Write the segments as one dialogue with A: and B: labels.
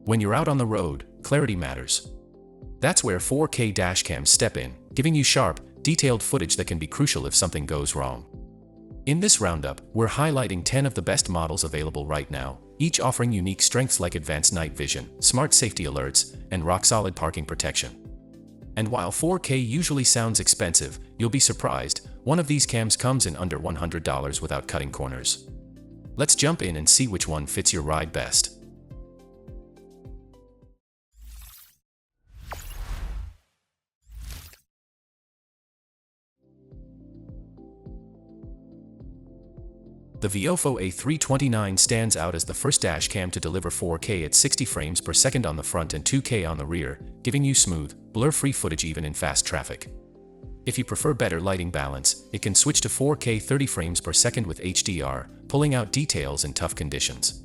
A: When you're out on the road, clarity matters. That's where 4K dashcams step in, giving you sharp, detailed footage that can be crucial if something goes wrong. In this roundup, we're highlighting 10 of the best models available right now, each offering unique strengths like advanced night vision, smart safety alerts, and rock-solid parking protection. And while 4K usually sounds expensive, you'll be surprised, one of these cams comes in under $100 without cutting corners. Let's jump in and see which one fits your ride best. The Viofo A329 stands out as the first dashcam to deliver 4K at 60 frames per second on the front and 2K on the rear, giving you smooth, blur-free footage even in fast traffic. If you prefer better lighting balance, it can switch to 4K 30 frames per second with HDR, pulling out details in tough conditions.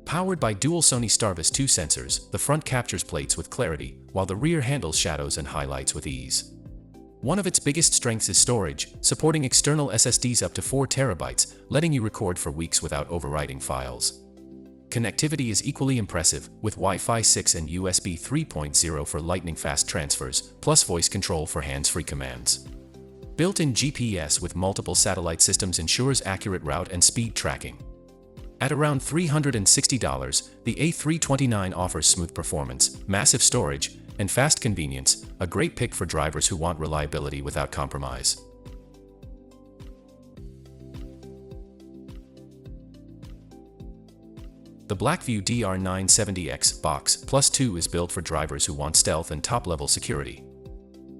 A: Powered by dual Sony Starvis 2 sensors, the front captures plates with clarity, while the rear handles shadows and highlights with ease. One of its biggest strengths is storage, supporting external SSDs up to 4 terabytes, letting you record for weeks without overwriting files. Connectivity is equally impressive, with Wi-Fi 6 and USB 3.0 for lightning-fast transfers, plus voice control for hands-free commands. Built-in GPS with multiple satellite systems ensures accurate route and speed tracking. At around $360, the A329 offers smooth performance, massive storage, and fast convenience, a great pick for drivers who want reliability without compromise. The Blackview DR970X Box Plus 2 is built for drivers who want stealth and top-level security.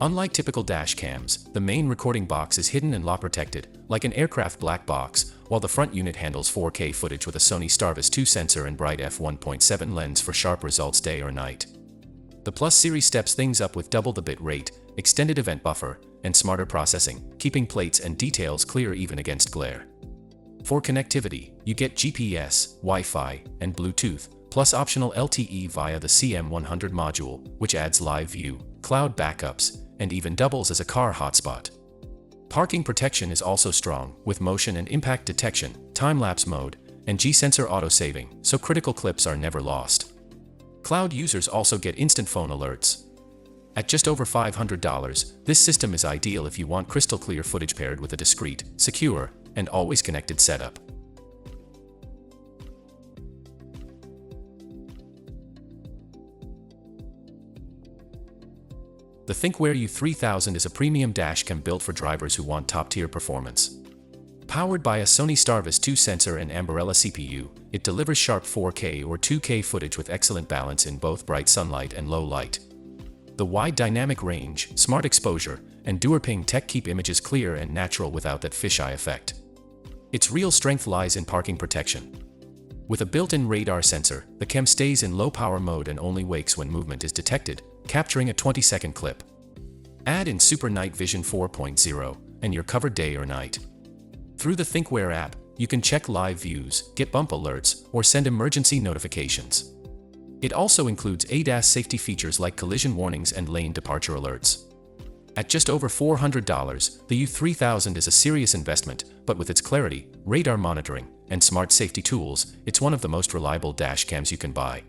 A: Unlike typical dash cams, the main recording box is hidden and law-protected, like an aircraft black box, while the front unit handles 4K footage with a Sony Starvis 2 sensor and bright f1.7 lens for sharp results day or night. The Plus series steps things up with double the bit rate, extended event buffer, and smarter processing, keeping plates and details clear even against glare. For connectivity, you get GPS, Wi-Fi, and Bluetooth, plus optional LTE via the CM100 module, which adds live view, cloud backups, and even doubles as a car hotspot. Parking protection is also strong, with motion and impact detection, time-lapse mode, and G-sensor auto-saving, so critical clips are never lost. Cloud users also get instant phone alerts. At just over $500, this system is ideal if you want crystal clear footage paired with a discreet, secure, and always connected setup. The ThinkWare U3000 is a premium dashcam built for drivers who want top-tier performance. Powered by a Sony Starvis 2 sensor and Ambarella CPU, it delivers sharp 4K or 2K footage with excellent balance in both bright sunlight and low light. The wide dynamic range, smart exposure, and DualPing tech keep images clear and natural without that fisheye effect. Its real strength lies in parking protection. With a built-in radar sensor, the cam stays in low-power mode and only wakes when movement is detected, capturing a 20-second clip. Add in Super Night Vision 4.0, and you're covered day or night. Through the ThinkWare app, you can check live views, get bump alerts, or send emergency notifications. It also includes ADAS safety features like collision warnings and lane departure alerts. At just over $400, the U3000 is a serious investment, but with its clarity, radar monitoring, and smart safety tools, it's one of the most reliable dash cams you can buy.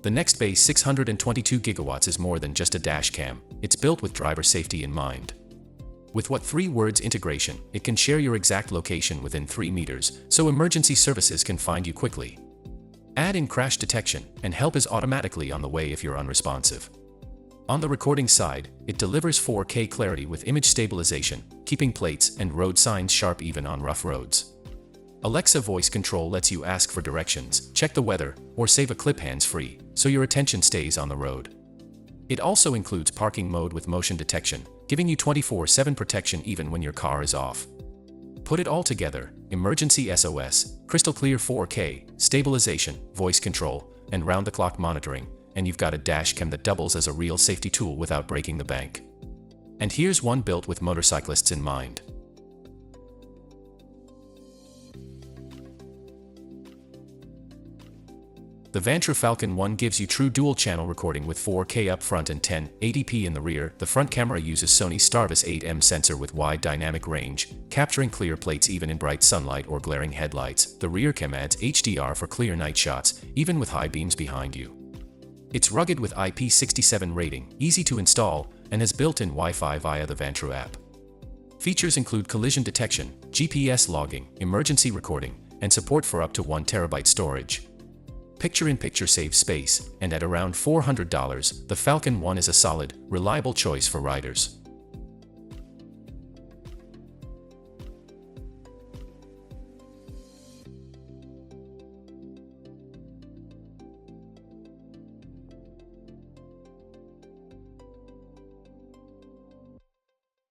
A: The Nextbase 622 gigawatts is more than just a dash cam, it's built with driver safety in mind. With what 3 words integration, it can share your exact location within 3 meters, so emergency services can find you quickly. Add in crash detection, and help is automatically on the way if you're unresponsive. On the recording side, it delivers 4K clarity with image stabilization, keeping plates and road signs sharp even on rough roads. Alexa voice control lets you ask for directions, check the weather, or save a clip hands-free, so your attention stays on the road. It also includes parking mode with motion detection, giving you 24/7 protection even when your car is off. Put it all together, emergency SOS, crystal clear 4K, stabilization, voice control, and round-the-clock monitoring, and you've got a dash cam that doubles as a real safety tool without breaking the bank. And here's one built with motorcyclists in mind. The Vantru Falcon 1 gives you true dual-channel recording with 4K up front and 1080p in the rear. The front camera uses Sony's Starvis 8M sensor with wide dynamic range, capturing clear plates even in bright sunlight or glaring headlights. The rear cam adds HDR for clear night shots, even with high beams behind you. It's rugged with IP67 rating, easy to install, and has built-in Wi-Fi via the Vantru app. Features include collision detection, GPS logging, emergency recording, and support for up to 1 TB storage. Picture-in-picture saves space, and at around $400, the Falcon 1 is a solid, reliable choice for riders.